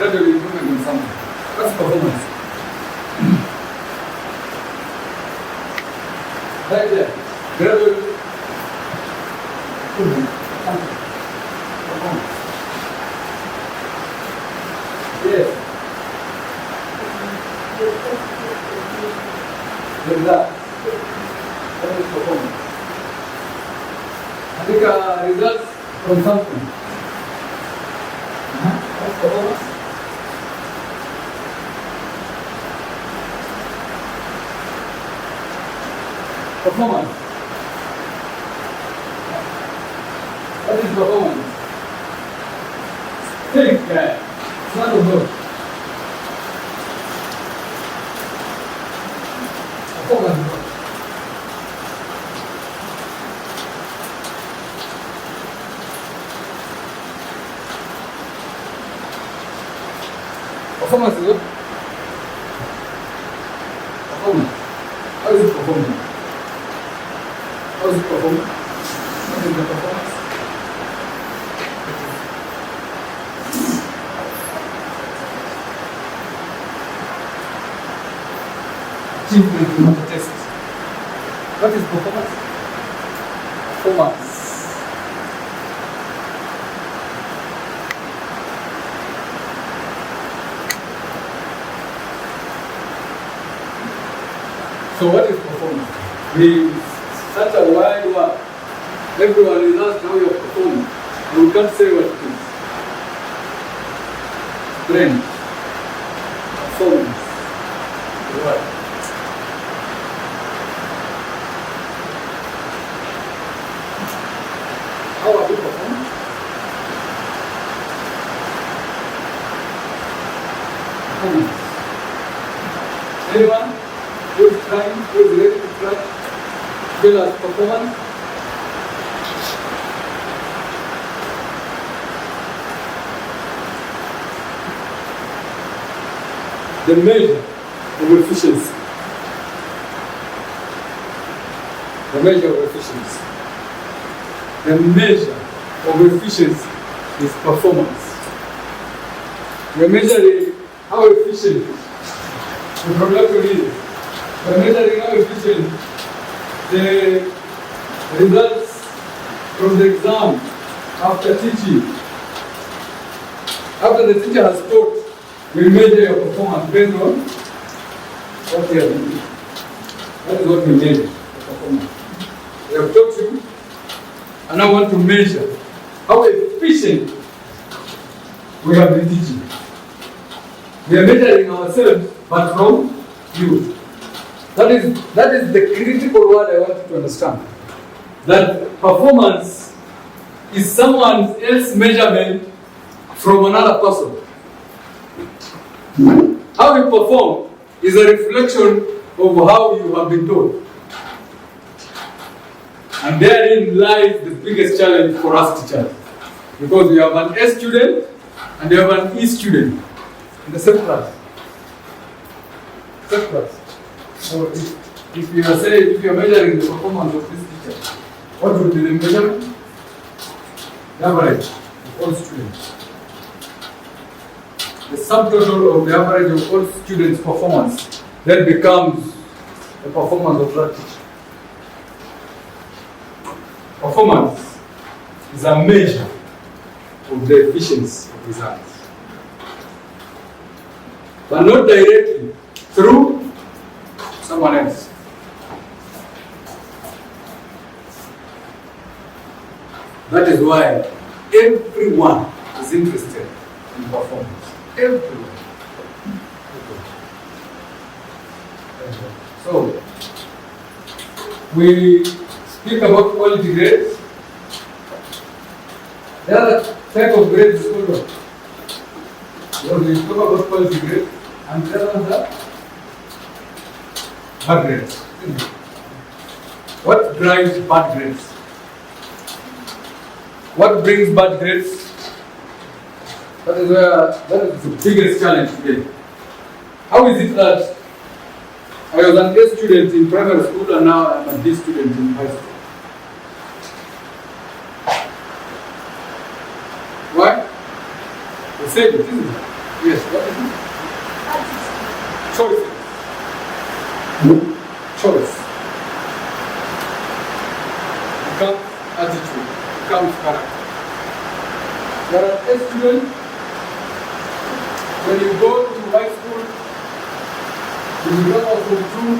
gradual improvement in something. That's performance. Right there. Gradual improvement. Performance. Yes. Like that. That is performance. I think results from something. That's performance. Performance. What is performance? Think, it's not a word. Performance. Performance is what? Performance. How is it performing? How is it performing? What is the performance? Achievement in the test. What is performance? Performance. So what is performance? Such a wide word. Everyone is asked how you are performing. And we can't say what it is. Trend. Performance. What? How are you performing? Performance. Anyone? Who is trying? Who is ready to try? Tell us performance. The measure of efficiency. The measure of efficiency. The measure of efficiency is performance. We are measuring how efficient the production is. We are measuring how efficient the results from the exam after teaching. After the teacher has taught, we measure your performance based on what you have been doing. That is what we measure, the performance. We have taught you, and I want to measure how efficient we have been teaching. We are measuring ourselves, but from you. That is the critical word I want you to understand. That performance is someone else's measurement from another person. How you perform is a reflection of how you have been taught. And therein lies the biggest challenge for us teachers. Because we have an A student and we have an E student in the same class. Same class. So if you are saying, if you are measuring the performance of this teacher, what would be the measurement? The average of all students. The subtotal of the average of all students' performance then becomes the performance of that teacher. Performance is a measure of the efficiency of results, but not directly through someone else. That is why everyone is interested in performance. Everyone. So, we speak about quality grades. The other type of grades is called what? Because we talk about quality grades, and the other ones are bad grades. What drives bad grades? What brings bad grades? That is the biggest challenge today. How is it that I was an A student in primary school and now I'm a D student in high school? Why? The same, isn't it? Yes, what is it? Choices. Choice. Becomes attitude, becomes character. There are students, when you go to high school, you become out of two,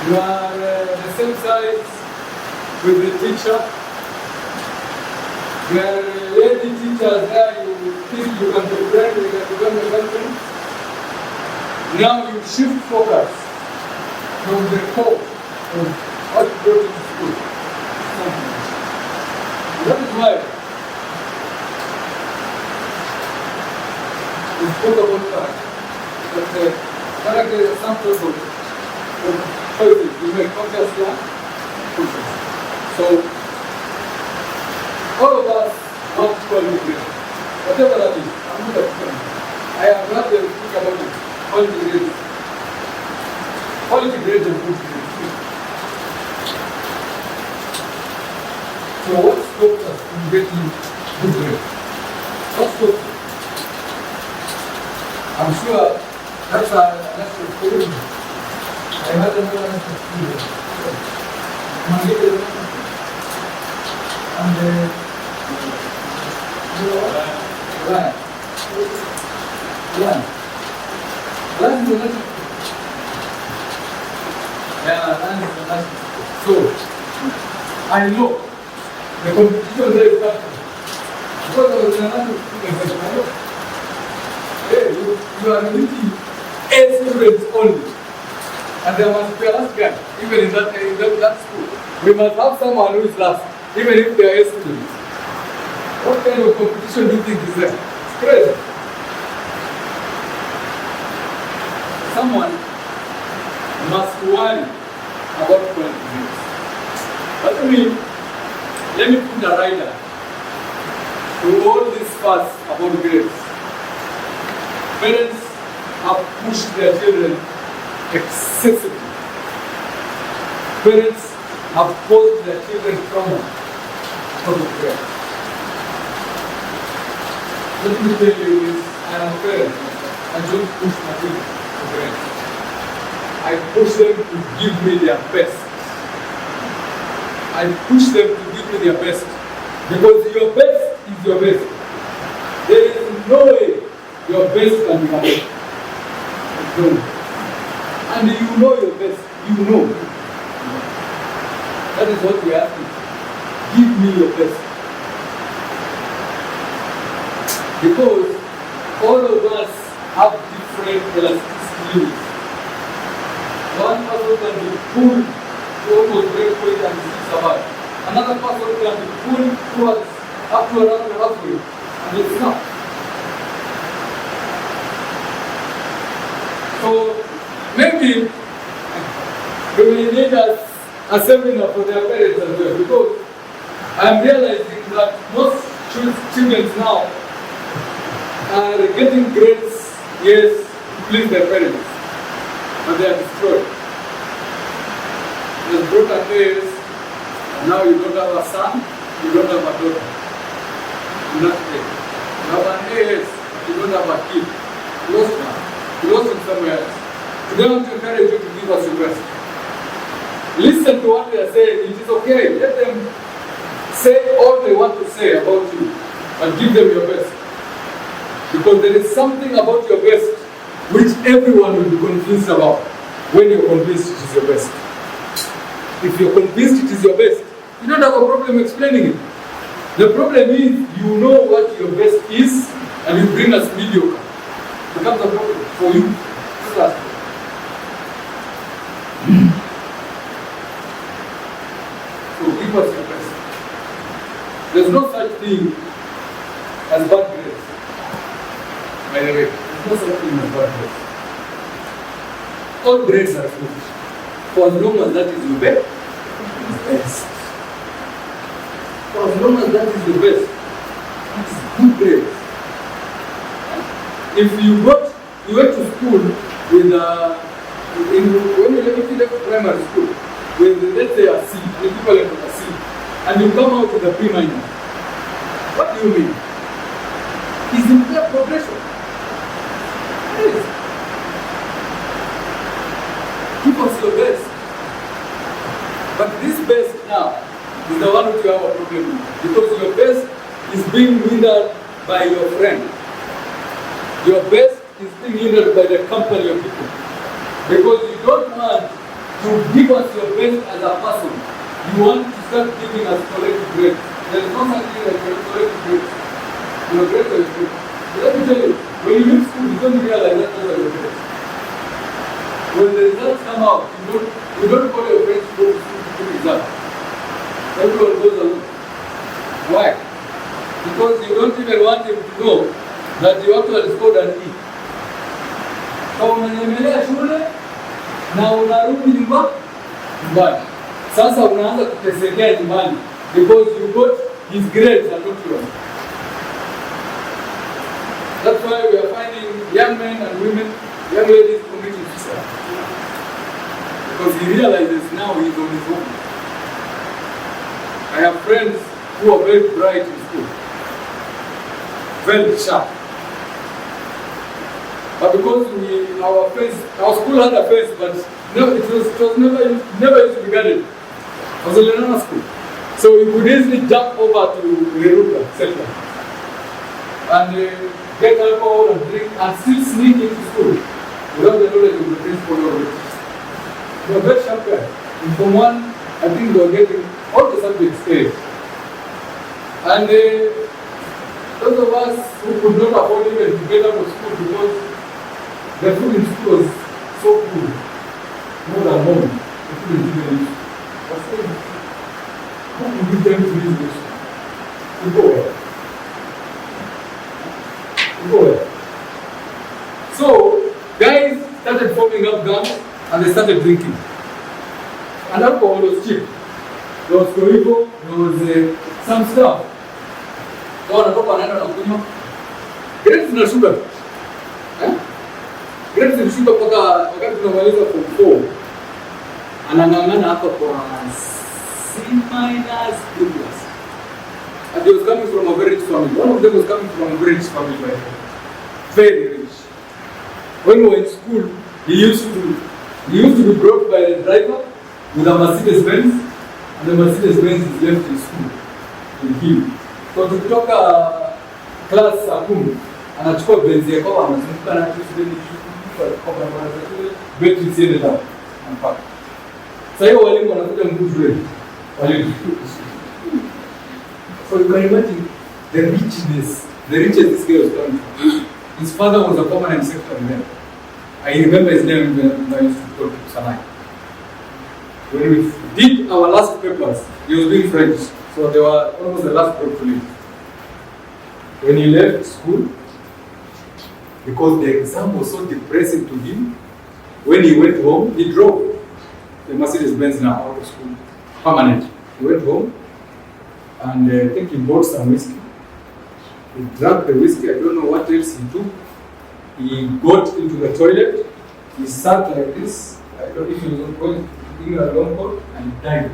you are the same size with the teacher. There are lady teachers there, you think you can be friend, you can become a girlfriend. Now you shift focus from the core of what brought you to school. That is why we spoke about character. But character is some sort of choices you make consciously and consciously. So all of us want quality grades. Whatever that is, I'm not a teacher. I am not going to speak about it. Quality grades. Quality grades and good grades. So what stops us from getting good grades? What stops us? I'm sure that's a problem. I had another student. And Land is the national. Yeah, land is the national. So, I know the competition there is happening. Because I was in another student, I know. Hey, you are meeting 8 students only. And there must be a last guy, even in that school. We must have someone who is last, even if they are 8 students. What kind of competition do you think is there? It's crazy. Someone must worry about quality grades. But let me put a rider to all this fuss about grades. Parents have pushed their children excessively. Parents have caused their children trauma because of grades. Let me tell you this, I am a parent. I don't push my children to grades. I push them to give me their best. I push them to give me their best. Because your best is your best. There is no way your best can be better. And you know your best. You know. That is what we ask you. Give me your best. Because all of us have different elasticity limits. One person can be pulled to almost break point and still survive. Another person can be pulled towards up to around the halfway and it's not. So maybe we may need a seminar for their parents as well, because I'm realizing that most children now are getting grades, yes, to please their parents, but they are destroyed. There's broken A's, and now you don't have a son, you don't have a daughter. You not A. You have an AS, but you don't have a kid. You lost one. You lost him somewhere else. Today I want to encourage you to give us your best. Listen to what they are saying. It is okay. Let them say all they want to say about you, but give them your best. Because there is something about your best which everyone will be convinced about when you're convinced it is your best. If you're convinced it is your best, you don't have a problem explaining it. The problem is you know what your best is and you bring us mediocre. It becomes a problem for you. So give us your best. There's no such thing as bad grades. By the way, there's no such thing as bad grades. All grades are good. For as long as that is your best. For as long as that is your best, that is good grades. If you went to school with if you left primary school with, let's say, a C, an equivalent of a C, and you come out with a B minus, what do you mean? It's progression. Yes. Give us your best. But this best now is the one which you have a problem with. Because your best is being hindered by your friend. Your best is being hindered by the company of people. Because you don't want to give us your best as a person. You want to start giving us collective grades. There is no such thing as collective grades. Your grades are good. Let me tell you, when you leave school, you don't realize that those are your grades. When the results come out, you don't call your friends to go to school to do results. Everyone goes alone. Why? Because you don't even want him to know that you actually scored an E. Kama unanyemelea shule na unarudi nyumbani. Sasa unaanza kutesekea nyumbani because you got his grades and not yours. That's why we are finding young men and women, young ladies committing suicide. Because he realizes now he's on his own. I have friends who are very bright in school, very sharp. But because our school had a face, but no, it was never used to be guarded. It was a Lenana school. So you could easily jump over to Reruka Center and get alcohol and drink and still sneak into school without the knowledge of the principal or the teacher. They were very sharp guys. In Form 1, I think they were getting all the subjects A's. And those of us who could not afford even to get out of school because the food in school was so good, more than home, the food in school was so good. How could we tell to this nation? To go where? To go where? So, guys started forming up gangs and they started drinking. And alcohol was cheap. There was Koribo, there was some stuff. So, wanatoka wanaenda na kunywa. Grades na sugar. Grades na sugar mpaka wakati tunamaliza Form 4. Anang'ang'ana hapa kwa C-, B+. And he was coming from a very rich family. One of them was coming from a very rich family, by the way. Very rich. When we were in school, he used to be brought by the driver with a Mercedes-Benz, and the Mercedes-Benz is left in school in him. So tukitoka class saa 10, anachukua benzi yako anazunguka na kitu kwa betri siende down mpaka. Sasa hiyo walimu wanakuja mkuu shule. Walimu. So you can imagine the riches this guy was coming from. His father was a permanent secretary there. I remember his name when I used to talk to Sanai. When we did our last papers, he was doing French, so they were almost the last group to leave. When he left school, because the exam was so depressing to him, when he went home, he drove the Mercedes-Benz now out of school, permanent. He went home, and I think he bought some whiskey. He drank the whiskey, I don't know what else he took. He got into the toilet, he sat like this, I don't know if he was going to a long coat, and he died.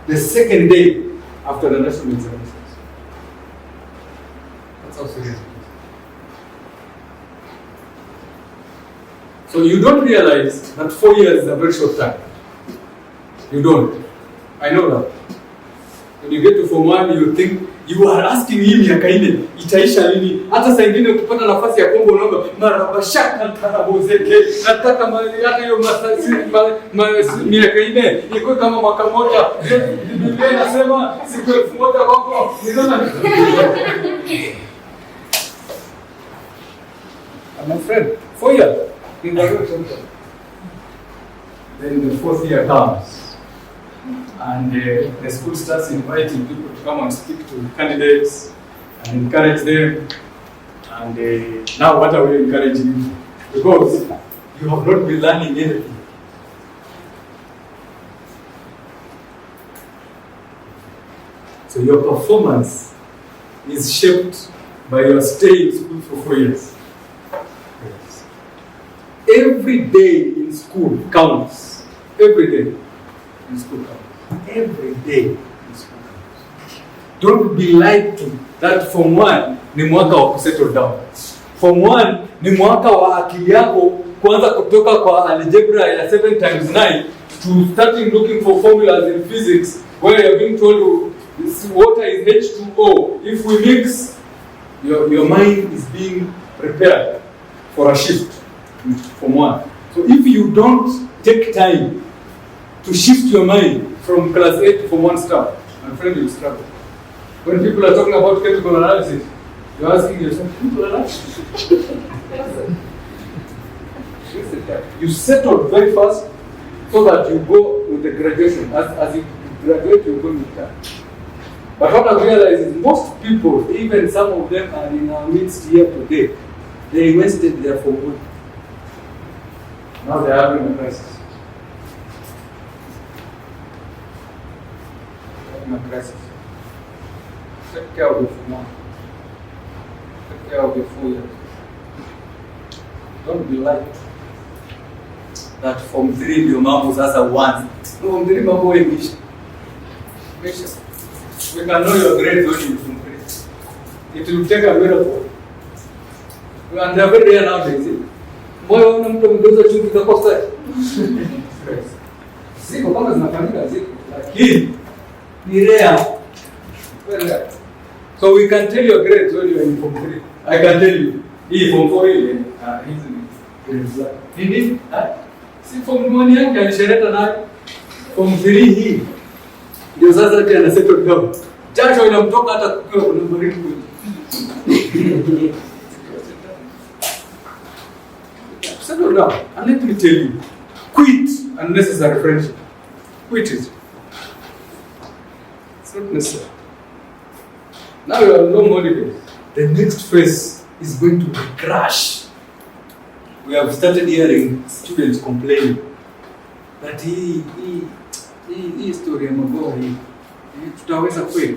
The second day after the national examinations. That's how serious it is. So you don't realize that 4 years is a very short time. You don't. I know that. When you get to Form 1, you think you are asking him miaka 4 itaisha lini? Hata saa nyingine ukipata nafasi ya kuomba unaomba mara shaka tarabozeke. Nataka hata hiyo miaka 4 iko kama mwaka mmoja. Biblia inasema siku 1000 wako. My friend, 4 years in the road. Then the 4th year comes. And the school starts inviting people to come and speak to candidates and encourage them. And now what are we encouraging you? Because you have not been learning anything. So your performance is shaped by your stay in school for 4 years. Yes. Every day in school counts. Every day in school counts. Every day in school counts. Don't be lied to. that form 1 ni mwaka wa kusettle down. Form 1 ni mwaka wa akili yako kuanza kutoka kwa algebra ya 7 times 9 to starting looking for formulas in physics where you're being told water is H2O. If we mix, your mind is being prepared for a shift from 1. So if you don't take time to shift your mind from class 8 to form 1 star, my friend, you will struggle. When people are talking about chemical analysis, you're asking yourself, chemical analysis? You settle very fast so that you go with the graduation. As you graduate, you go with that. But what I realize is most people, even some of them are in our midst here today, they wasted their form 1. Now they're having a crisis. Take care of your form 1. Take care of your 4 years. Don't be like that form 3 ndio mambo sasa uanze. Form 3 mambo yameisha. We can know your grades when you form 3. It will take a miracle. And they're very rare nowadays. Moyo una mtu mdogo chungu za kosa. Ziko kama zinafanyika ziko. Lakini ni rare. Very rare. So we can tell your grades when you are in form 3. I can tell you. Hii form 4 ile hizi grades. Nini? Si form 1 yake alishereta nayo. Form 3 hii ndio sasa tena settle down. Jasho inamtoka hata kukiwa kuna baridi kweli. Settle down. And let me tell you, quit unnecessary friendship. Quit it. It's not necessary. Now you are on long holidays. The next phase is going to be crash. We have started hearing students complaining that hii story ya magoa hii tutaweza kweli?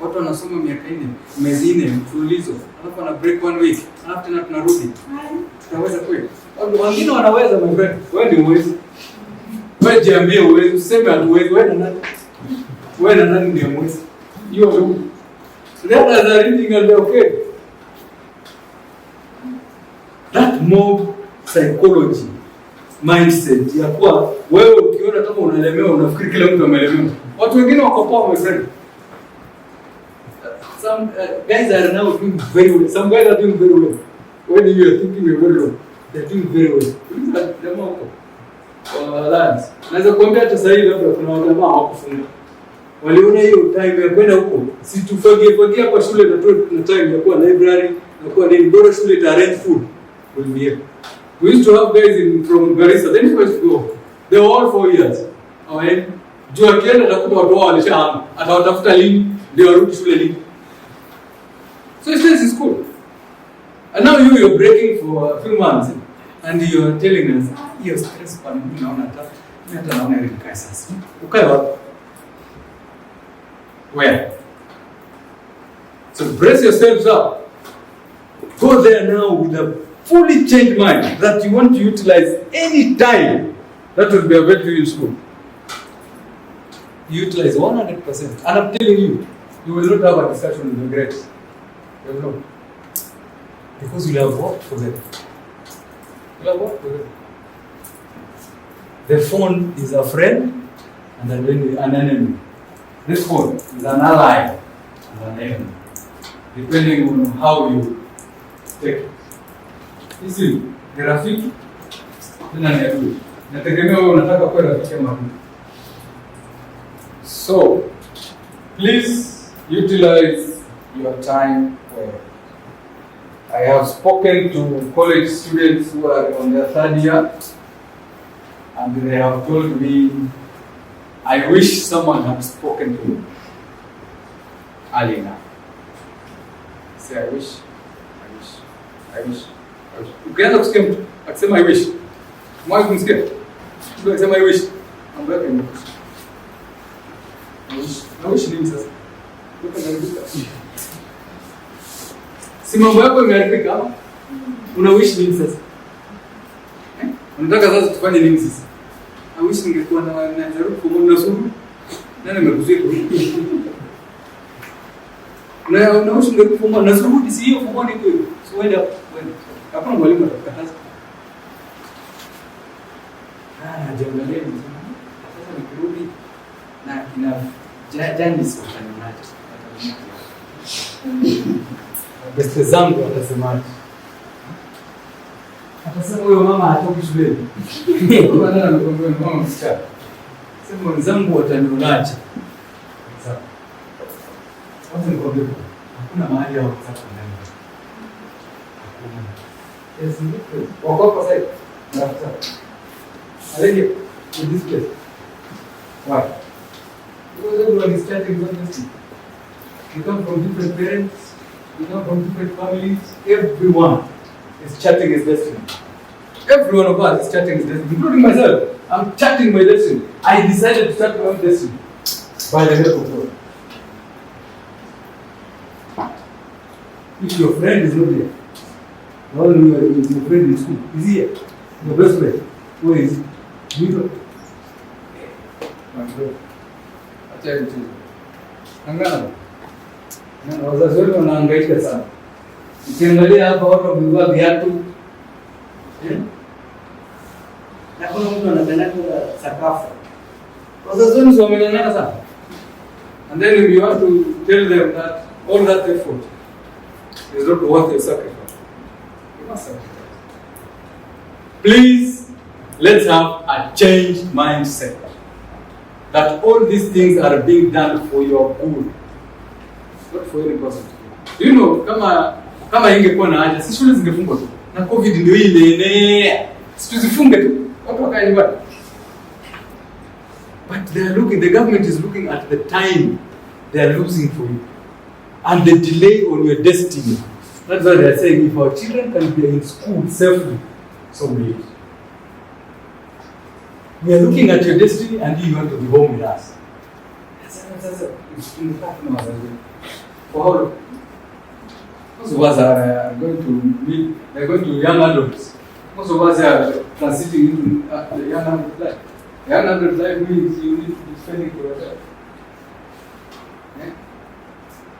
Watu wanasoma miaka 4, miezi 4 mfululizo, alafu ana break 1 week, alafu tena tunarudi. Tutaweza kweli? Wengine wanaweza, my friend. Wewe ni uwezi. Wewe jiambie uwezi, useme hatuwezi. Wewe na nani ndio mwezi? Hiyo ndio. Let us are reading and okay. That mob psychology mindset ya kuwa wewe ukiona kama unalemewa unafikiri kila mtu amelemewa. Watu wengine wako poa, my friend. Some guys are now doing very well. Some guys are doing very well. When you are thinking you're very well, they're doing very well. Jamaa wako balance. Naweza kuambia hata sasa hivi labda kuna jamaa hawakufunga. Waliona hiyo time ya kwenda huko. Si tufagie kwa shule na time ya kuwa library na kuwa nini bora shule ita arrange food. Will be here. We used to have guys from Garissa. Then we used to go. They were all 4 years. Alright. Juu akienda atakuta watu wao walishahama. Atawatafuta lini ndio warudi shule lini. So it stays in school. And now you're breaking for a few months and you're telling us, you're stressed pan naona hata naona ile kai sasa. Ukae wapi? Where? So brace yourselves up. Go there now with a fully changed mind that you want to utilize any time that will be available to you in school. You utilize 100%. And I'm telling you, you will not have a discussion with the grades. You will not. Because you have worked for them. You have worked for them. The phone is a friend and an enemy. This phone is an ally and an enemy. Depending on how you take it. Hizi ni rafiki tena ni adui. Nategemea wewe unataka kuwa rafiki ama adui. So, please utilize your time well. I have spoken to college students who are on their 3rd year and they have told me, I wish someone had spoken to me early enough. Say, I wish. Ukianza kusikia mtu akisema I wish, mwaje kumsikia? Mtu akisema I wish, mambo yake yanakuwa. I wish nini sasa? Si mambo yako yameharibika ama? Una wish nini sasa? Unataka sasa tufanye nini sasa? I wish ningekuwa na jaribu kumwona suru. Nani amekuzuia? Unaishi ngani form na zurudi si hiyo form ni kweli. So wenda. Hakuna mwalimu atakukataza. Najiangalia sasa nikirudi na kina Janice wataniacha. Beste zangu watasemaje? Atasema huyo mama hatoki shuleni. Kwa nini anakuambia mama msichana? Sema wenzangu watanionaje? Sawa. Sasa nikwambie hakuna mahali ya WhatsApp ndani. Hakuna. Yes, ndio. Wako hapa sasa. Na WhatsApp. Alenge in this place. Why? Because everyone is chatting with us. You come from different parents, you come from different families, everyone is chatting his destiny. Every one of us is chatting his destiny, including myself. I'm chatting my destiny. I decided to chat my own destiny by the help of God. If your friend is not here, all you are is your friend in school. Is he here? Your best friend. Where is he? You my friend. I tell you to. Angana. Na wazazi wetu wanahangaika sana. Ukiangalia hapa watu wamevaa viatu. Na kuna mtu anapenda sakafu. Wazazi wetu wameng'ang'ana sana. And then you want to tell them that all that effort is not worth your sacrifice. You must sacrifice. Please, let's have a changed mindset. That all these things are being done for your good. Not for any person. You know, kama ingekuwa na haja, si shule zingefungwa tu. Na COVID ndio hii ile. Tuzifunge tu. Watu wakae nyumbani. But the government is looking at the time they are losing for you. And the delay on your destiny. That's why they are saying if our children can be in school safely, so be it. We are looking at your destiny and you want to be home with us. It's in fact no. For how long? Most of us are going to meet, they're going to young adults. Most of us are transiting into the young adult life. Young adult life means you need to be spending for yourself. Yeah?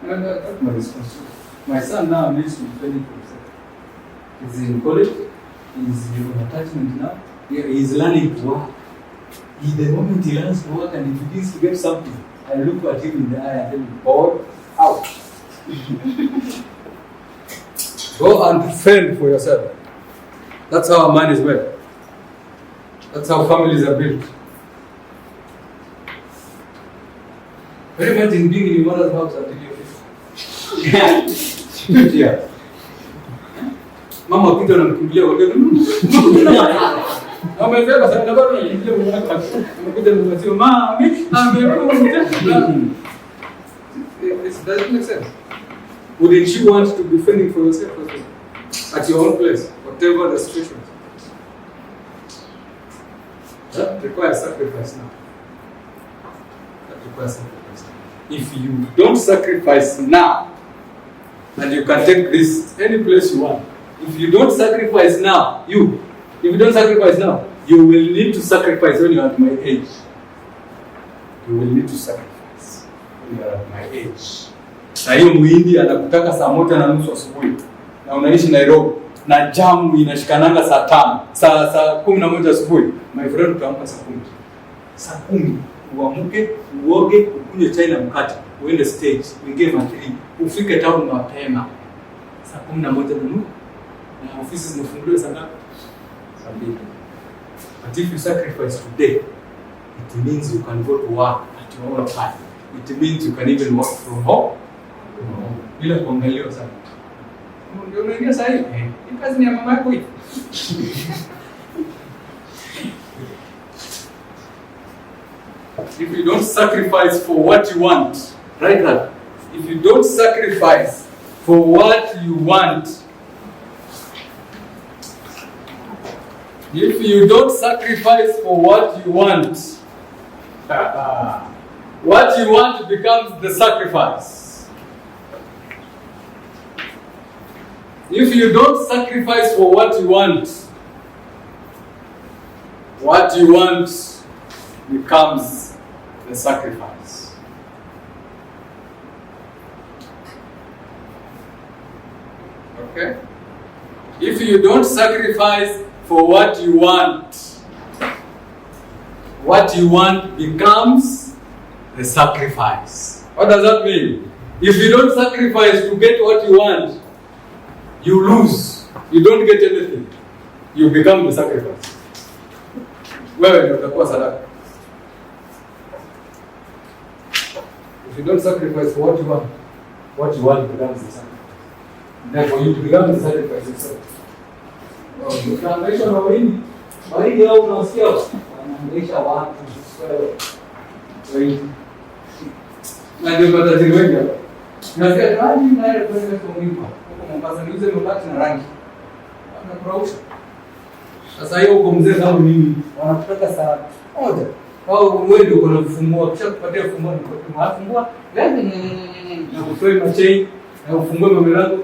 And that's my responsibility. My son now needs to be spending for himself. He's in college, he's in attachment now, he's learning to work. The moment he learns to work and he begins to get something, I look at him in the eye and tell him, "Boy, out." Go and fend for yourself. That's how a man is made. That's how families are built. Very much in being in your mother's house until you're 50 years. Mama pita anamkimbilia wageni. Amesema sasa na bado anaingia mwanako. Amekuja kumwambia mami, amekuja. It doesn't make sense. Wouldn't you want to be fending for yourself at your own place, whatever the situation? That requires sacrifice now. That requires sacrifice. If you don't sacrifice now, and you can take this any place you want. If you don't sacrifice now, if you don't sacrifice now, you will need to sacrifice when you are at my age. You will need to sacrifice when you are at my age. Na hiyo muhindi anakutaka saa 1:30 asubuhi. Na unaishi Nairobi na jamu inashikananga saa 5, saa 11 asubuhi. My friend utaamka saa 10. Saa 10 uamke, uoge, ukunywe chai na mkate, uende stage, uingie matri, ufike town mapema. Saa 11:30. Na ofisi zinafunguliwa saa ngapi? Saa 2. But if you sacrifice today, it means you can go to work at your own time. It means you can even work from home. Bila kuangaliwa sana. Ndio unaingia sasa hivi. Hii kazi ni ya mama yako hii. If you don't sacrifice for what you want, right now, if you don't sacrifice for what you want, if you don't sacrifice for what you want, what you want becomes the sacrifice. If you don't sacrifice for what you want becomes the sacrifice. Okay? If you don't sacrifice for what you want becomes the sacrifice. What does that mean? If you don't sacrifice to get what you want, you lose. You don't get anything. You become the sacrifice. Wewe ndio utakuwa sadaka. If you don't sacrifice for what you want becomes the sacrifice. Therefore you become the sacrifice yourself. Ukiangaisha na waridi au unasikia wanaangaisha watu wewe. Na ndio matajiri wengi hapa. Nasikia kaji naye kwenda kwa mimba. Huko Mombasa niuze mabati na rangi. Wanakurausha. Sasa hiyo uko mzee kama mimi, wanakutaka saa moja. Au wewe ndio unafungua, kisha kupatia funguo na kufungua, na kutoa machain, na ufungue milango.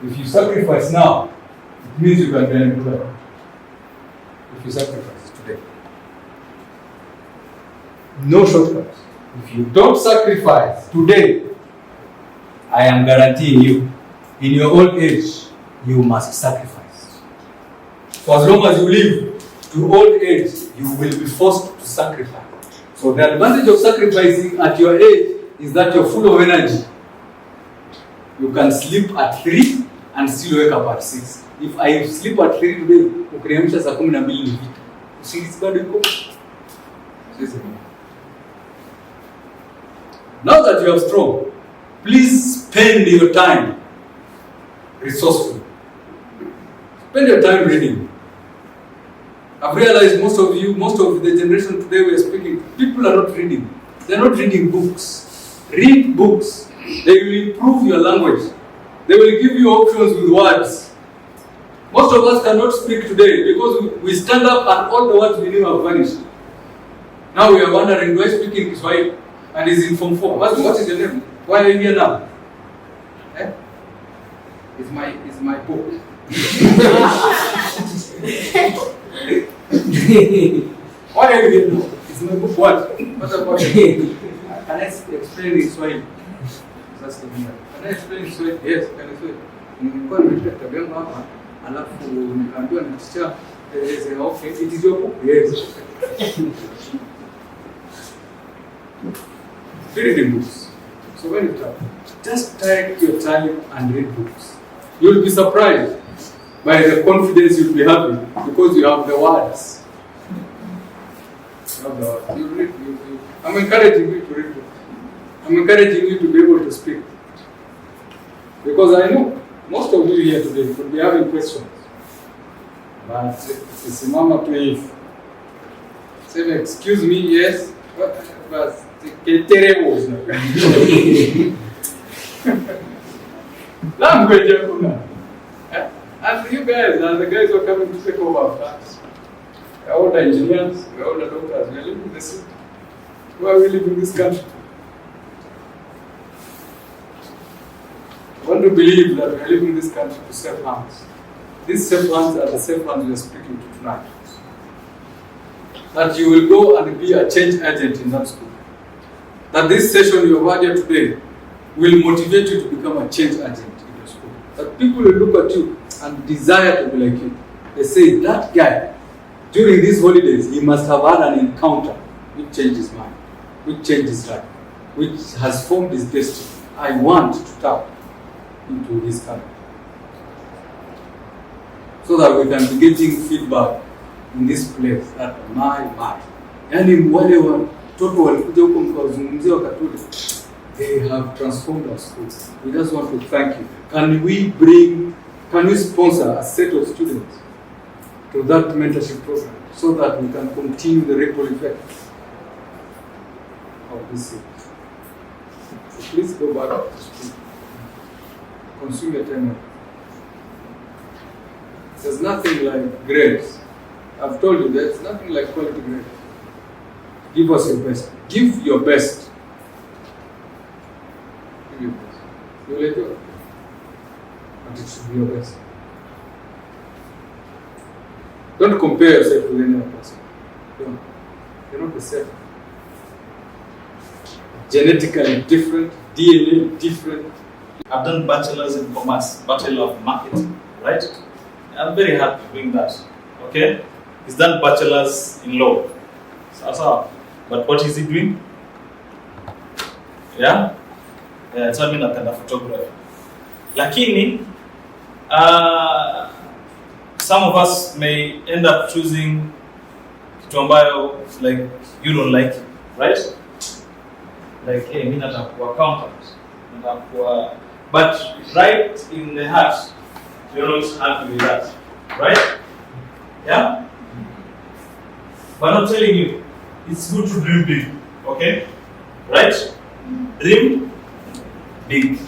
If you sacrifice now, it means you can benefit. If you sacrifice today. No shortcuts. If you don't sacrifice today, I am guaranteeing you, in your old age, you must sacrifice. For as long as you live to old age, you will be forced to sacrifice. So the advantage of sacrificing at your age is that you're full of energy. You can sleep at 3 and still wake up at 6. If I sleep at 3 today, ukiniamsha saa 12 ni vitu. Usingizi bado iko. Now that you are strong, please spend your time resourcefully. Spend your time reading. I've realized most of the generation today we are speaking, people are not reading. They're not reading books. Read books. They will improve your language. They will give you options with words. Most of us cannot speak today because we stand up and all the words we knew have vanished. Now we are wondering, do I speak in Kiswahili? And he's in Form 4. What is your name? Why are you here now? Eh? It's my book. Why are you here now? It's my book. What? What about it? Can I explain in Swahili? Can I explain in Swahili? Yes, can I explain? Nilikuwa nimetia tabia yangu hapa, alafu nikaambiwa na teacher, okay, it is your book. Yes. Reading books. So when you travel, just take your time and read books. You'll be surprised by the confidence you'll be having because you have the words. You have the words. You read. I'm encouraging you to read books. I'm encouraging you to be able to speak. Because I know most of you here today could be having questions. But simama tu hivi. Say, excuse me, yes. But terrible. And you guys are the guys who are coming to take over our us. We're all the engineers, we're all the doctors, we're living in the city. Where we live in this country. I want to believe that we're living in this country to safe hands. These safe hands are the safe hands we're speaking to tonight. That you will go and be a change agent in that school. That this session you have had here today will motivate you to become a change agent in your school. That people will look at you and desire to be like you. They say, that guy, during these holidays, he must have had an encounter which changed his mind, which changed his life, which has formed his destiny. I want to tap into his country. So that we can be getting feedback in this place that my. Yani wale watoto walikuja huko mkawazungumzia wakatule. They have transformed our schools. We just want to thank you. Can we sponsor a set of students to that mentorship program so that we can continue the ripple effect of this city? So please go back to school. Consume your time. There's nothing like grades. I've told you there's nothing like quality grades. Give us your best. Give your best. Give your best. You'll enjoy it. But it should be your best. Don't compare yourself with any other person. Don't. You're not the same. Genetically different, DNA different. I've done bachelor's in commerce, bachelor of marketing, right? I'm very happy doing that. Okay? He's done bachelor's in law. So, but what is he doing? Yeah? Yeah, it's not napenda photography. Lakini, some of us may end up choosing kitu ambayo like you don't like, right? Like, hey, mimi nataka kuwa accountant. But right in the heart, you're not happy with that, right? Yeah? But I'm telling you, it's good to dream big, okay? Right? Dream big,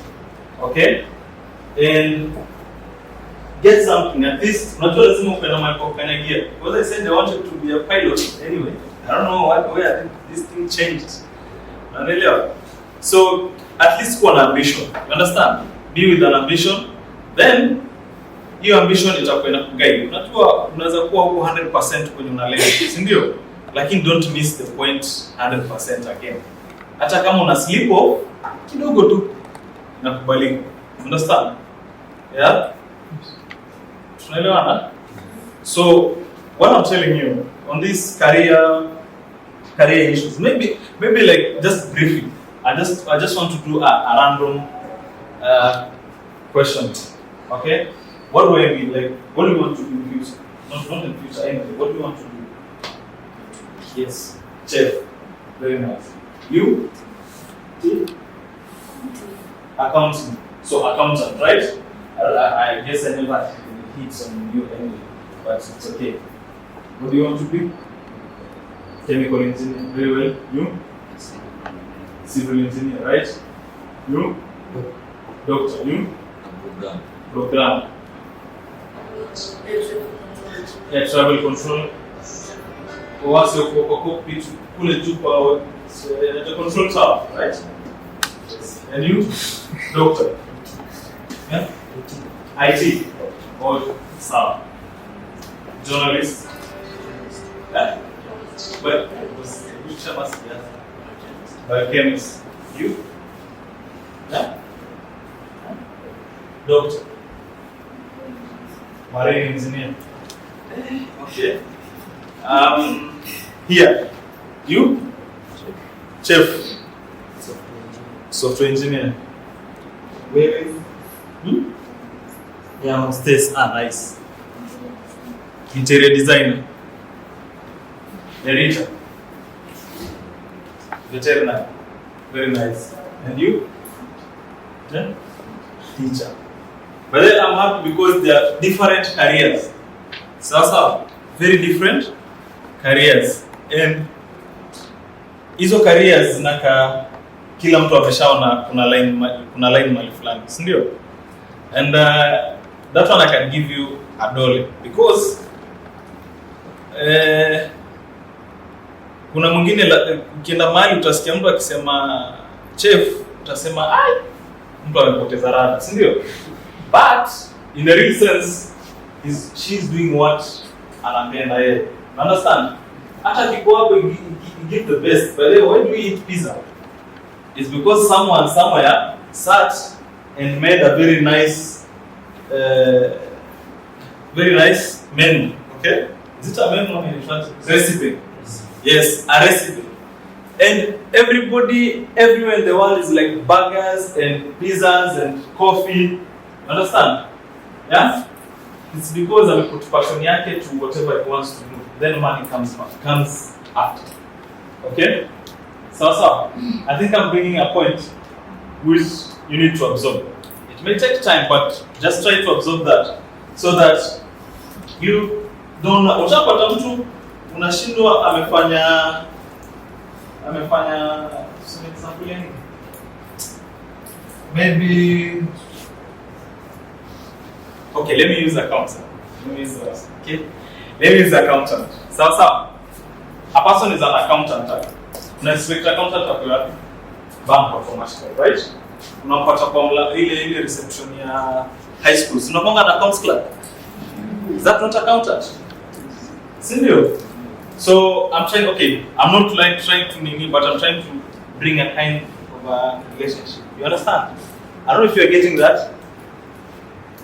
okay? And get something, at least, not just gear. Because I said I wanted to be a pilot anyway. I don't know where this thing changed. So, at least go an ambition. You understand? Be with an ambition. Then, your ambition itakuwa inakuguide. Unajua unaweza kuwa huko 100% kwenye unalenga, si ndio? Lakini don't miss the point 100% again. Hata kama una slip off kidogo tu inakubalika. Understand? Yeah? Tunaelewana? So, what I'm telling you on this career issues, maybe like just briefly, I just want to do a random question. Okay? What do I mean? Like, what do you want to do in future? Not in future anyway. What do you want to do? Yes. Chef. Very nice. You? Accounting. So accountant, right? I guess I never hit on you anyway, but it's okay. What do you want to be? Chemical engineer. Very well. You? Civil engineer, right? You? Doctor. You? Program. Air travel control. Once you cockpit, pull it to the control tower, right? And you? Doctor. Yeah? IT. Or SAR. Journalist. Yeah? But which must be biochemist. You? Yeah? Doctor. Marine engineer. Okay. Here. You? Chef. Software engineer. Where? Yeah, hostess. Nice. Interior designer. Narrator. Veterinary. Very nice. And you? Yeah? Teacher. But then I'm happy because they are different careers. So, very different careers. And hizo careers zinaka kila mtu ameshaona kuna line mali fulani, si ndio? And that one I can give you a dollar because kuna mwingine ukienda mahali utasikia mtu akisema chef, utasema ai mtu amepoteza rada, si ndio? But in the real sense she's doing what anapenda yeye. Understand? Hata kiko hapo give the best. But then when we eat pizza, it's because someone somewhere sat and made a very nice menu. Okay? Is it a menu or a recipe? Yes, a recipe. And everybody everywhere in the world is like burgers and pizzas and coffee. Understand? Yeah? It's because I put passion yake to whatever he wants to do. Then money comes after. Okay? So, I think I'm bringing a point which you need to absorb. It may take time, but just try to absorb that so that you don't. Utapata mtu unashindwa amefanya some example maybe. Okay, let me use accountant. Let me use accountant. So, a person is an accountant. Una expect accountant akiwa bank or commercial, right? Unapata kwa ile reception ya high school. Unaponga na accounts clerk. Is that not accountant? Sindio? So I'm not like trying to nini, but I'm trying to bring a kind of a relationship. You understand? I don't know if you're getting that.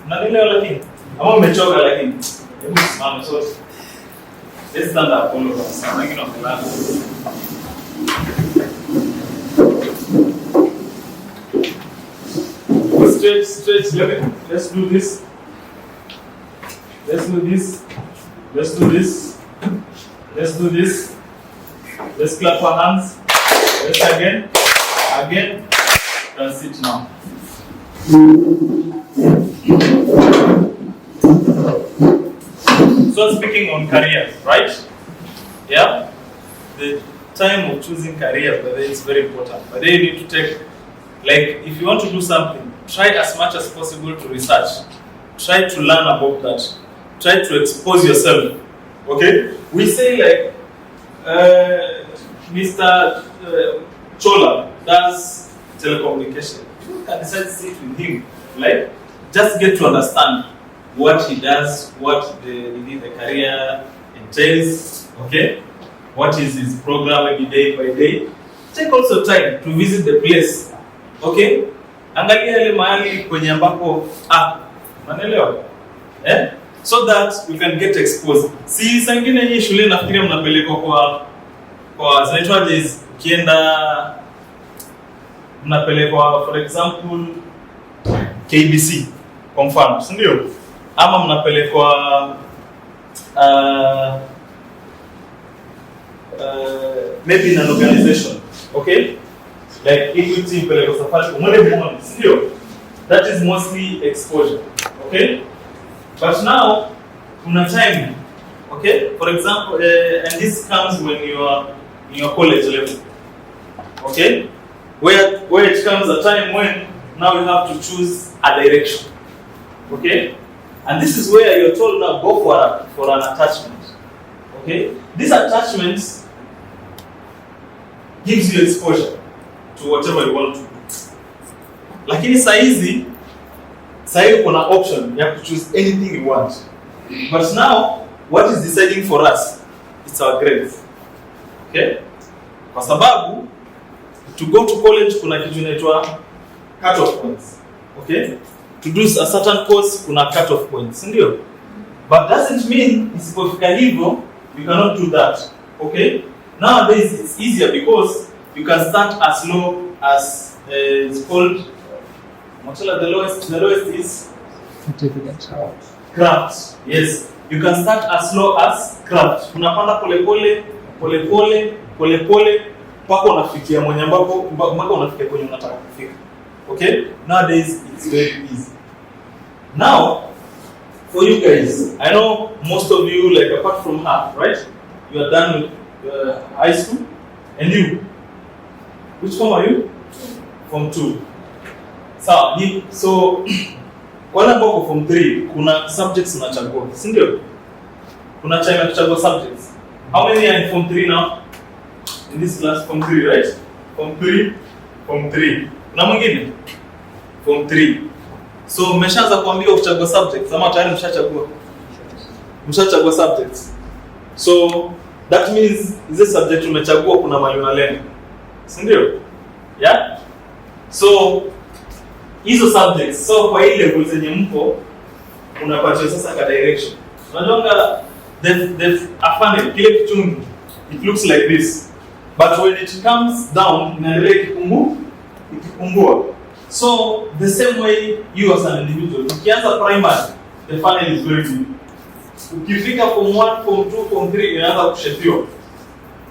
Unanielewa lakini? Ama umechoka lakini? Hebu simama sote. Let's stand up all of us. I'm making of the land. Stretch. Let's do this. Let's do this. Let's do this. Let's do this. Let's clap our hands. Let's again. And sit now. So speaking on careers, right? Yeah? The time of choosing career, but it's very important. But then you need to take, like, if you want to do something, try as much as possible to research. Try to learn about that. Try to expose yourself. Okay? We say like, Mr. Chola does telecommunication. You can decide to sit with him. Like, just get to understand what he does, what the career entails, okay? What is his program maybe day by day. Take also time to visit the place, okay? Angalia ile mahali kwenye ambako unaelewa? So that you can get exposed. Si saa nyingine hii shule nafikiria mnapelekwa kwa zinaitwaje, ukienda mnapelekwa for example KBC kwa mfano, si ndio? Ama mnapelekwa maybe in an organization, okay? Like Equity mpelekwa safari umwele mwone, si ndio? That is mostly exposure, okay? But now, kuna time, okay? For example, and this comes when you are in your college level, okay? Where it comes a time when now you have to choose a direction, okay? And this is where you're told now go for an attachment, okay? This attachment gives you exposure to whatever you want to do. Lakini saizi kuna option you have to choose anything you want. But now, what is deciding for us? It's our grades, okay? Kwa sababu to go to college kuna kitu inaitwa cut-off points, okay? To do a certain course kuna cut-off points, ndio? But doesn't mean isipofika hivyo you cannot do that, okay? Nowadays it's easier because you can start as low as it's called the lowest is craft. Yes, you can start as low as craft. Unapanda polepole mpaka unafikia mwenye ambapo mpaka unafikia kwenye unataka kufika. Okay? Nowadays it's very easy. Now, for you guys, I know most of you, like apart from her, right? You are done with high school, and you? Which form are you? Form 2. So wala ambao form 3 kuna subjects unachagua, si ndio? Kuna time ya kuchagua subjects. How many are in form 3 now? In this class, form 3, right? Form 3. Kuna mwingine? Form 3. So mmeshaanza kuambiwa kuchagua subjects ama tayari mshachagua subjects. So that means hizo subject umechagua kuna mahali unalenga. Si ndio? Yeah? So hizo subjects, so kwa ile level zenye mpo unapata sasa ka direction. Unajua there's a funnel, kile kichungi, it looks like this. But when it comes down, inaendelea ikipungua. So the same way you as an individual, ukianza primary, the funnel is very big. Ukifika form 1, form 2, form 3 inaanza kushapewa.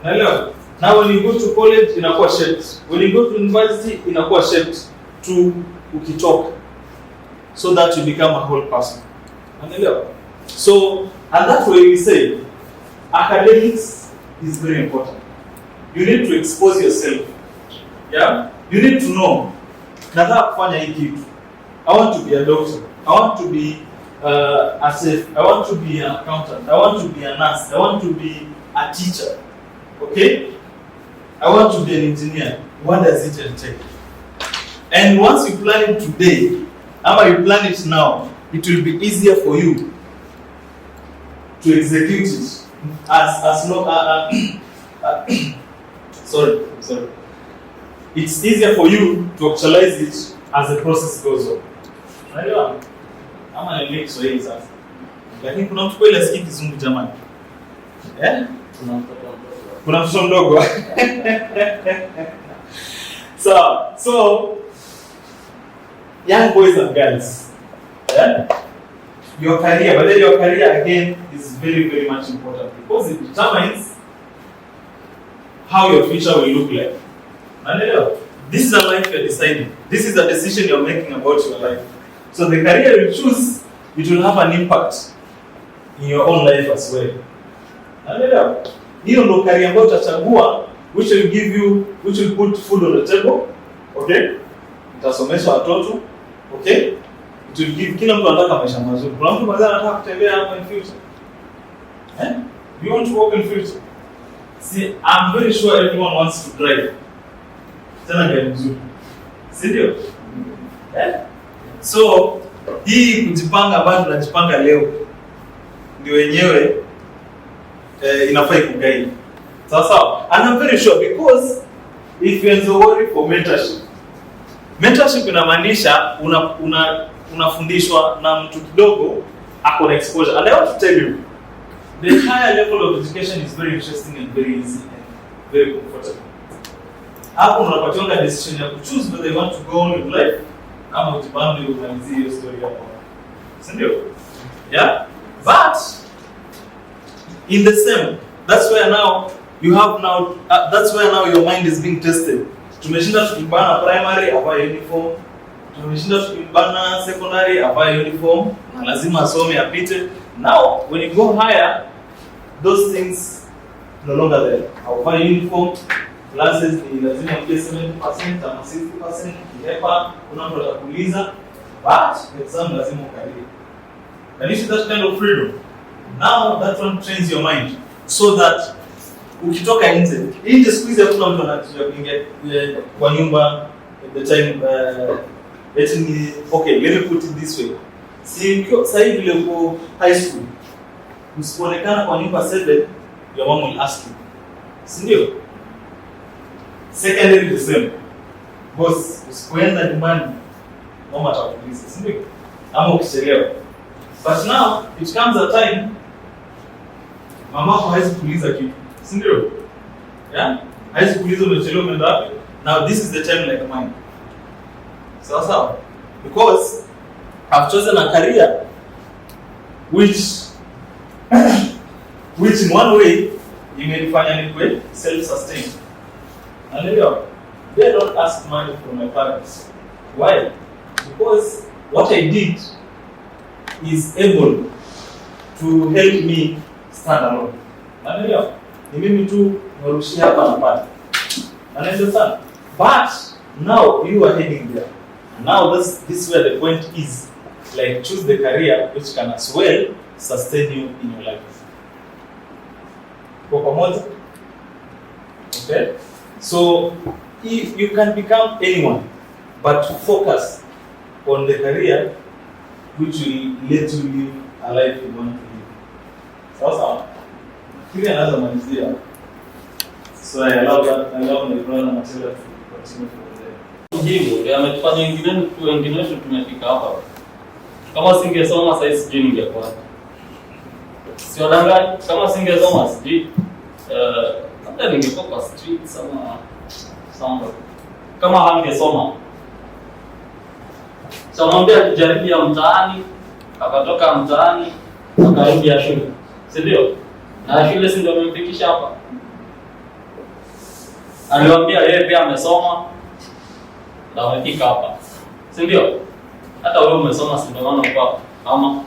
Unaelewa? Now when you go to college inakuwa shaped. When you go to university inakuwa shaped to ukitoka. So that you become a whole person. Unaelewa? So and that way we say academics is very important. You need to expose yourself. Yeah? You need to know. Nataka kufanya hii kitu. I want to be a doctor. I want to be a chef. I want to be an accountant. I want to be a nurse. I want to be a teacher. Okay? I want to be an engineer. What does it entail? And once you plan it today, or you plan it now, it will be easier for you to execute it as long sorry. It's easier for you to actualize it as the process goes on. Unaelewa? Ama ni Kiswahili sasa. Lakini kuna mtu kweli asikii Kizungu jamani. Kuna mtoto mdogo. So young boys and girls, your career, but then your career again is very, very much important because it determines how your future will look like. This is a life you're deciding. This is a decision you're making about your life. So the career you choose, it will have an impact in your own life as well. Hiyo ndo career ambayo utachagua, which will put food on the table. Okay? Itasomesha watoto. Okay? It will give, kila mtu anataka maisha mazuri. Kuna mtu mmoja anataka kutembea hapa in future. You want to walk in future? See, I'm very sure everyone wants to drive. Tena gari mzuri. Si ndio? So, hii kujipanga ambayo tunajipanga leo ndio wenyewe inafaa kuguide. Sawa? And I'm very sure because if you're Zoghori for mentorship inamaanisha unafundishwa na mtu kidogo ako na exposure. And I want to tell you, the higher level of education is very interesting and very easy and very comfortable. Hapo unapatiwa decision ya choose whether you want to go on with life ama ujipande umalizie hiyo story hapo. Si ndio? Yeah? But in the same, that's where now your mind is being tested. Tumeshinda tukibana primary avae uniform. Tumeshinda tukibana secondary avae uniform. Na lazima asome apite. Now when you go higher, those things no longer there. Avae uniform, classes ni lazima upige 70% ama 60%, kihepa kuna mtu atakuuliza, but exam lazima ukalie. And you see that kind of freedom. Now that one trains your mind so that ukitoka nje squeeze hakuna mtu anataka kuingia kwa nyumba at the time let me put it this way. Si sasa hivi vile uko high school usipoonekana kwa nyumba 7 your mom will ask you. Si ndio? Secondary the same. Boss usipoenda nyumbani mama atakuuliza, si ndio? Ama ukichelewa. But now it comes a time mama hawezi kuuliza kitu. Si ndio? Yeah? Hawezi kuuliza umechelewa umeenda wapi? Now this is the time like mine. So because I've chosen a career which in one way imenifanya niwe self-sustained. And they don't ask money from my parents. Why? Because what I did is able to help me stand alone. Unaelewa? Ni mimi tu narushia hapa na pale. Unaelewa? But now you are heading there. Now this is where the point is. Like choose the career which can as well sustain you in your life. Kwa pamoja? Okay? So you can become anyone, but focus on the career which will let you live a life you want to live. Sasa, kile anaanza malizia. So I love my brother and material to continue from there. Hivyo, ametufanya wengine tumefika hapa. Kama singesoma sasa sijui ningekuwa. Sio danganya, kama singesoma sijui hata ningekuwa kwa streets ama kama hangesoma. Samambia kujaribia mtaani, akatoka mtaani, akarudi shule. Si ndio? Na shule si ndio amemfikisha hapa. Aliwaambia yeye pia amesoma na amefika hapa. Si ndio? Hata wewe umesoma si ndio maana uko ama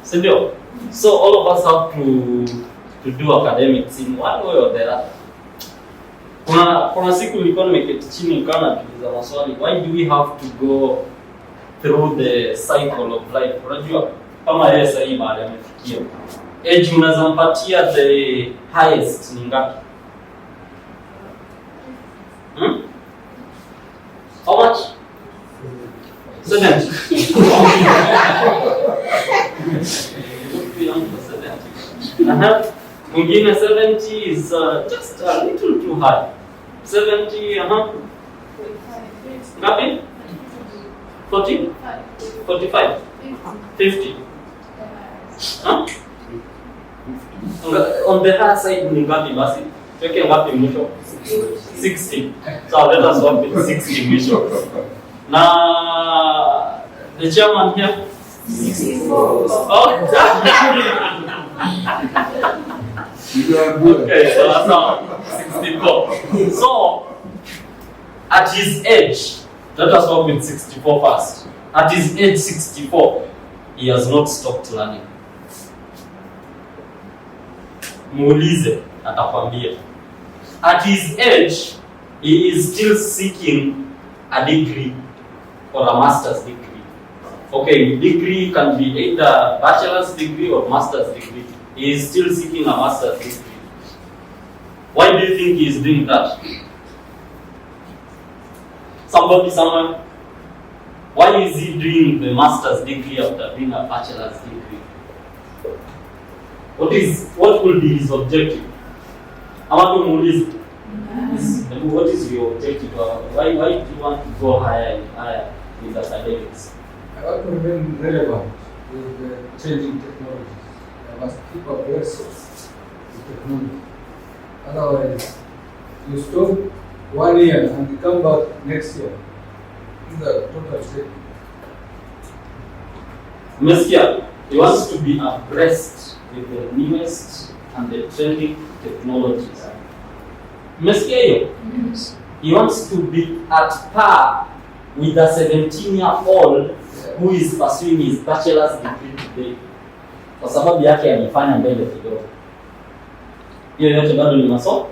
si ndio? So all of us have to do academics in one way or the other. Kuna siku nilikuwa nimeketi chini nikawa najiuliza maswali, why do we have to go through the cycle of life? Unajua kama yeye sasa hivi baada amefikia age unazampatia the highest ni ngapi? How much? 70. Mwingine 70 is just a little too high. 70, ngapi? 40? 45? 50? Huh? On the higher side ni ngapi basi? Tuweke ngapi mwisho? 60. So let us work with 60 mwisho. Na the chairman here? 64. Oh. Okay, so that's now 64. So at his age, let us work with 64 first. At his age 64, he has not stopped learning. Muulize atakwambia. At his age, he is still seeking a degree or a master's degree. Okay, degree can be either bachelor's degree or master's degree. He is still seeking a master's degree. Why do you think he is doing that? Somebody somewhere? Why is he doing the master's degree after doing a bachelor's degree? What will be his objective? What is your objective? Why do you want to go higher and higher with academics? I want to remain relevant with the changing technologies. I must keep abreast with technology. Otherwise, you stop 1 year and you come back next year. This is a total mistake. Meskia, he wants to be abreast with the newest and the trending technologies. Meskia, he wants to be at par with a 17-year-old who is pursuing his bachelor's degree today. Kwa sababu yake alifanya mbele kidogo. Hiyo yote bado ni masomo.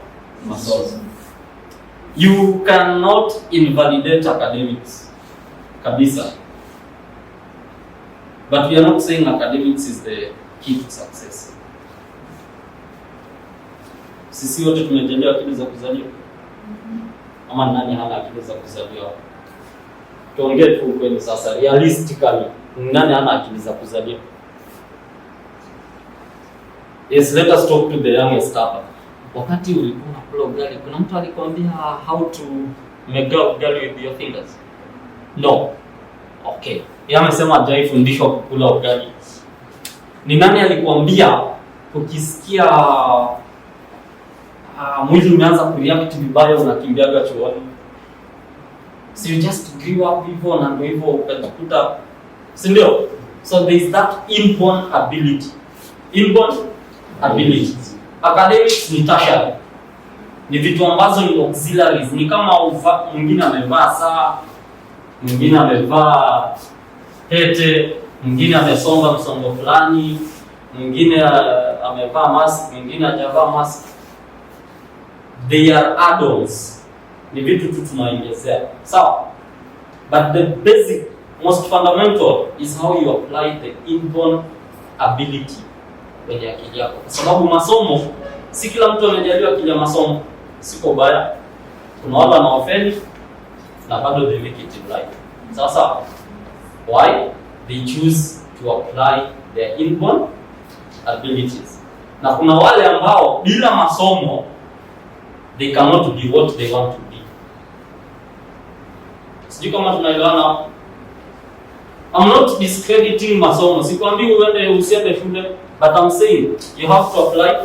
You cannot invalidate academics. Kabisa. But we are not saying academics is the key to success. Sisi wote tumejaliwa akili za kuzaliwa. Ama nani hana akili za kuzaliwa? Tuongee tu kweli sasa, realistically, nani hana akili za kuzaliwa? Yes, let us talk to the youngest hapa. Wakati ulikuwa unakula ugali, kuna mtu alikwambia how to make ugali with your fingers? No. Okay. Yeye amesema hajaifundishwa kukula ugali. Ni nani alikwambia ukisikia mwili umeanza kureact vibaya unakimbiaga chuoni? So you just grew up hivyo na ndio hivyo ukajikuta, si ndio? So there is that inborn ability. Inborn ability. Academics ni tertiary. Ni vitu ambazo ni auxiliaries. Ni kama mwingine amevaa saa, mwingine amevaa pete, mwingine amesonga msongo fulani, mwingine amevaa mask, mwingine hajavaa mask. They are add-ons. Ni vitu tu tunaongezea. Sawa? But the basic, most fundamental is how you apply the inborn ability kwenye akili yako. Kwa sababu masomo, si kila mtu anajaliwa akili ya masomo. Siko baya. Kuna wale wanaofeli na bado they make it in life. Sasa, why? They choose to apply their inborn abilities. Na kuna wale ambao bila masomo they cannot be what they want to be. Sijui kama tunaelewana. I'm not discrediting masomo. Sikwambii uende usiende shule, but I'm saying you have to apply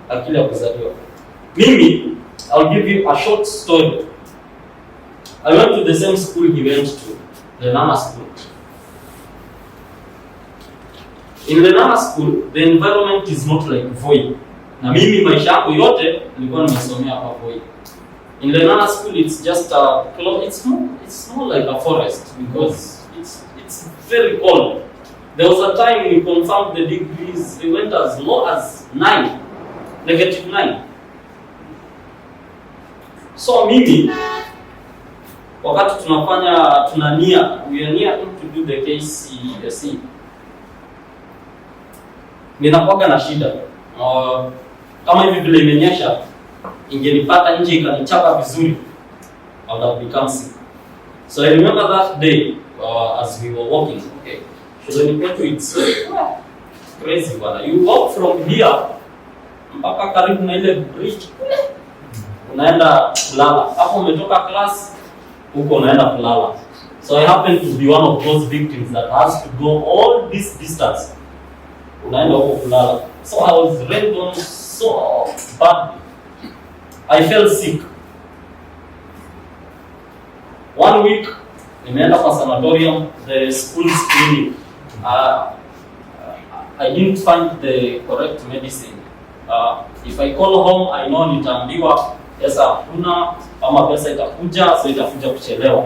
akili ya kuzaliwa. Mimi, I'll give you a short story. I went to the same school he went to, the Nana school. In the Nana school, the environment is not like Voi. Na mimi maisha yangu yote nilikuwa nimesomea hapa Voi. In the Nana school, it's just it's more like a forest because it's very cold. There was a time we confirmed the degrees, they went as low as -9. So mimi, wakati we are near to do the KCSE. Ninakuwaga na shida. Kama hivi vile imenyesha, ingenipata nje ikanichapa vizuri, I would have become sick. So I remember that day as we were walking. Okay, shuleni kwetu it's crazy bwana. You walk from here mpaka karibu na ile bridge kule, unaenda kulala. Hapo umetoka class, huko unaenda kulala. So I happen to be one of those victims that has to go all this distance. Unaenda huko kulala. So I was rained on so badly. I felt sick. 1 week, nimeenda kwa sanatorium, the school's clinic. I didn't find the correct medicine. If I call home, I know nitaambiwa pesa hakuna ama pesa itakuja, so itakuja kuchelewa.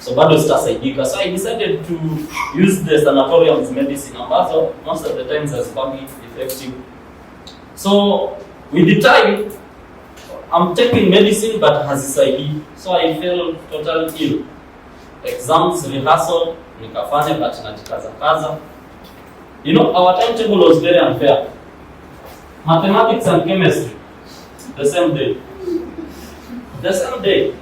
So bado sitasaidika. So I decided to use the sanatorium's medicine ambazo most of the times has been effective. So with the time, I'm taking medicine but hazisaidii. So I felt totally ill. Exams, rehearsal, nikafanya but najikaza. You know, our timetable was very unfair. Mathematics and chemistry, the same day. The same day.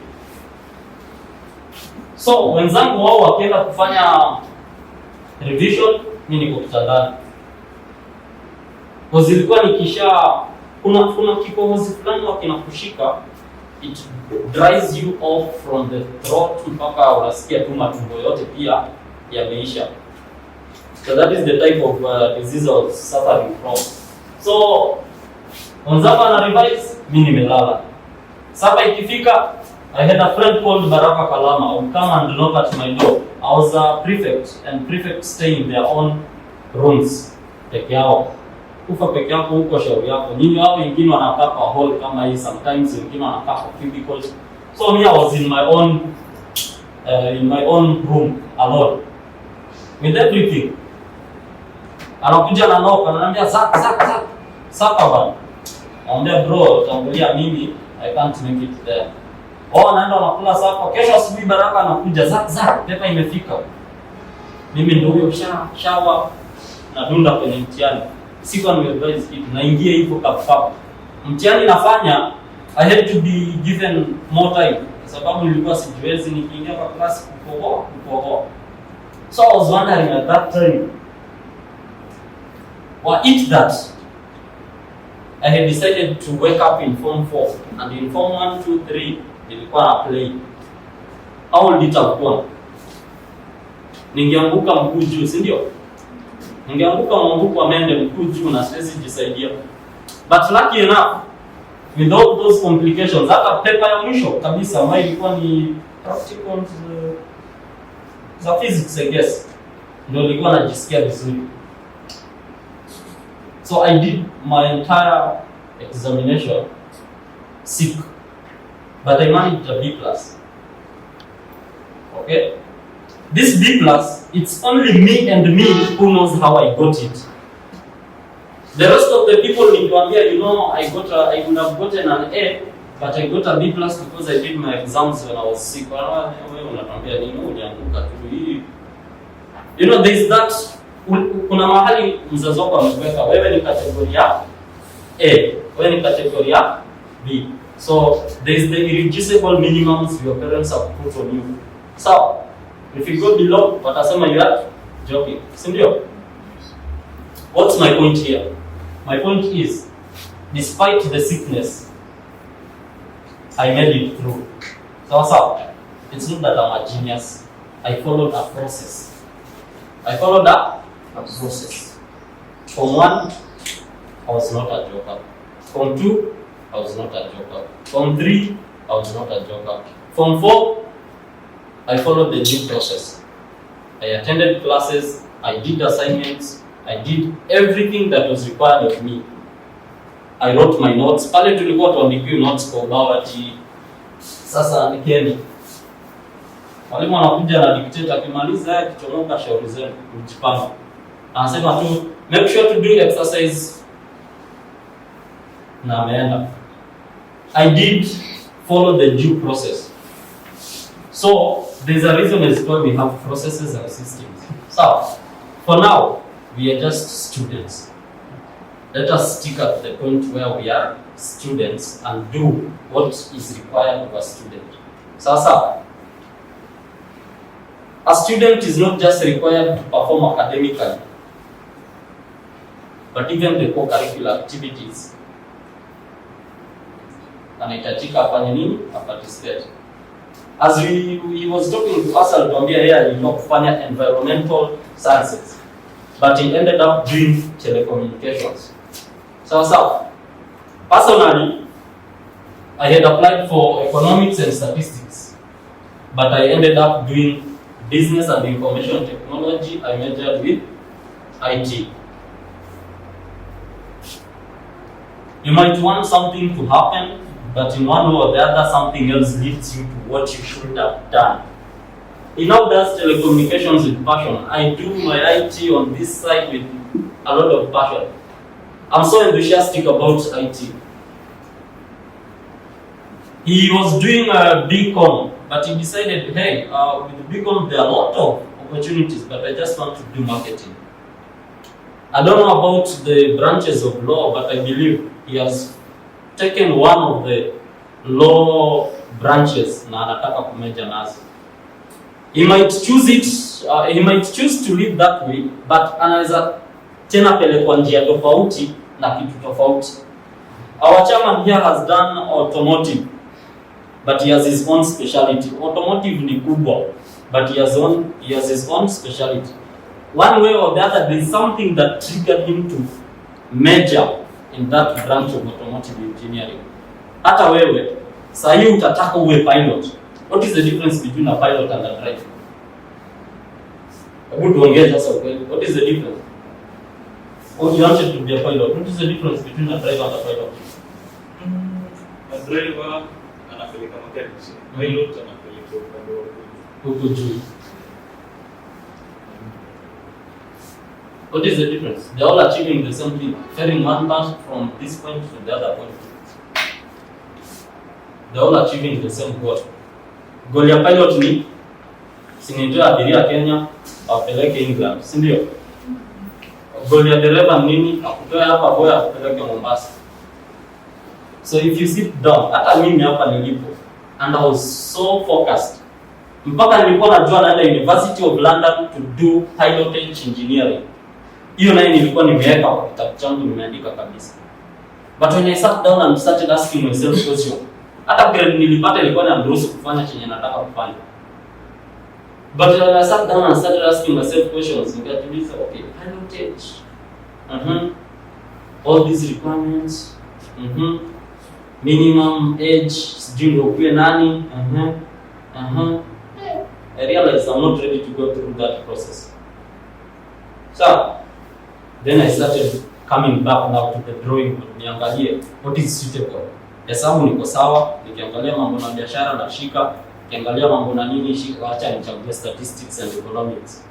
So wenzangu wao wakienda kufanya revision, mimi niko kitandani. Kwa zilikuwa kuna kikohozi fulani wakinakushika, it dries you off from the throat mpaka unasikia tu matumbo yote pia yameisha. So that is the type of disease I was suffering from. So wenzangu ana revise, mimi nimelala. Sasa ikifika, I had a friend called Baraka Kalama who would come and knock at my door. I was a prefect, and prefects stay in their own rooms. Peke yao. Kufa peke yako huko shauri yako. Nyinyi wao wengine wanakaa kwa hall kama hii, sometimes wengine wanakaa kwa cubicles. So me, I was in my own room alone with everything. Anakuja na knock, ananiambia Saka bana. Naambia bro, tangulia mimi, I can't make it there. Naenda nakula sako. Kesho asubuhi Baraka anakuja, pepa imefika. Mimi ndio huyo shower na dunda kwenye mtihani. Sikuwa nimevise kitu, naingia hivyo kapapa. Mtihani nafanya, I had to be given more time kwa sababu nilikuwa sijiwezi nikiingia kwa class kupoa. So I was wondering at that time, eat that. I had decided to wake up in Form 4, and in Form 1, 2, 3, nilikuwa na play. How would it have gone? Ningeanguka mguu juu, si ndio? Ningeanguka mguu amende mguu juu na siwezi jisaidia. But lucky enough, with all those complications, hata paper ya mwisho kabisa ambayo ilikuwa ni practicals za physics, I guess, ndio nilikuwa najisikia vizuri. So I did my entire examination sick, but I managed a B+. Okay? This B+, it's only me and me who knows how I got it. The rest of the people nikiwaambia, you know, I would have gotten an A, but I got a B+ because I did my exams when I was sick. Wewe unatuambia nini, ulianguka tu hii? You know, there is that, kuna mahali mzazi wako amekuweka, wewe ni kategoria A, wewe ni kategoria B. So there is the irreducible minimums your parents have put on you. So if you go below, watasema you are joking. Sindio? What's my point here? My point is, despite the sickness, I made it through. So it's not that I'm a genius. I followed a process. From 1, I was not a joker. From 2, I was not a joker. From 3, I was not a joker. From 4, I followed the due process. I attended classes, I did assignments, I did everything that was required of me. I wrote my notes. Pale tulikuwa tuandikiwe notes kwa ubao ati sasa andikeni. Mwalimu anakuja na dictate, akimaliza kichomoka shauri zenu kujipanga. Anasema tu make sure to do exercise. Na ameenda. I did follow the due process. So there's a reason as why we have processes and systems. So for now, we are just students. Let us stick at the point where we are students and do what is required of a student. Sasa, a student is not just required to perform academically, but even the co-curricular activities. Anahitajika afanye nini? Participate. as he was talking to us, alituambia yeye alitoka kufanya environmental sciences, but he ended up doing telecommunications. So personally, I had applied for economics and statistics, but I ended up doing business and information technology. I majored with IT. You might want something to happen, but in one way or the other, something else leads you to what you should have done. He now does telecommunications with passion. I do my IT on this side with a lot of passion. I'm so enthusiastic about IT. He was doing a BCom, but he decided, hey, with the BCom there are a lot of opportunities, but I just want to do marketing. I don't know about the branches of law, but I believe he has taken one of the law branches na anataka kumeja nazo. He might choose it, he might choose to live that way, but anaweza tena pelekwa njia tofauti na kitu tofauti. Our chairman here has done automotive, but he has his own specialty. Automotive ni kubwa, but he has his own specialty. One way or the other, there is something that triggered him to major in that branch of automotive engineering. Hata wewe, saa hii utataka uwe pilot. What is the difference between a pilot and a driver? Hebu tuongee sasa ukweli. What is the difference? Oh, you wanted to be a pilot. What is the difference between a driver and a pilot? A driver anapeleka magari, pilot anapeleka upande wa huko juu. What is the difference? They are all achieving the same thing, ferrying one person from this point to the other point. They are all achieving the same goal. Goal ya pilot ni sinitoe abiria Kenya apeleke England, si ndio? Goal ya dereva nini? Akutoe hapa Boya apeleke Mombasa. So if you sit down, hata mimi hapa nilipo, and I was so focused. Mpaka nilikuwa najua naenda University of London to do pilotage engineering. Hiyo nayo nilikuwa nimeweka kwa kitabu changu nimeandika kabisa. But when I sat down and started asking myself questions, hata grade nilipata ilikuwa inaniruhusu kufanya chenye nataka kufanya. But when I sat down and started asking myself questions, nikajiuliza, okay, pilotage. All these requirements. Minimum age, sijui ndio kuwe nani. I realized I'm not ready to go through that process. So, then I started coming back now to the drawing board. Niangalie what is suitable. Hesabu niko sawa, nikiangalia mambo na biashara na shika, nikiangalia mambo na nini shika, acha nichague statistics and economics.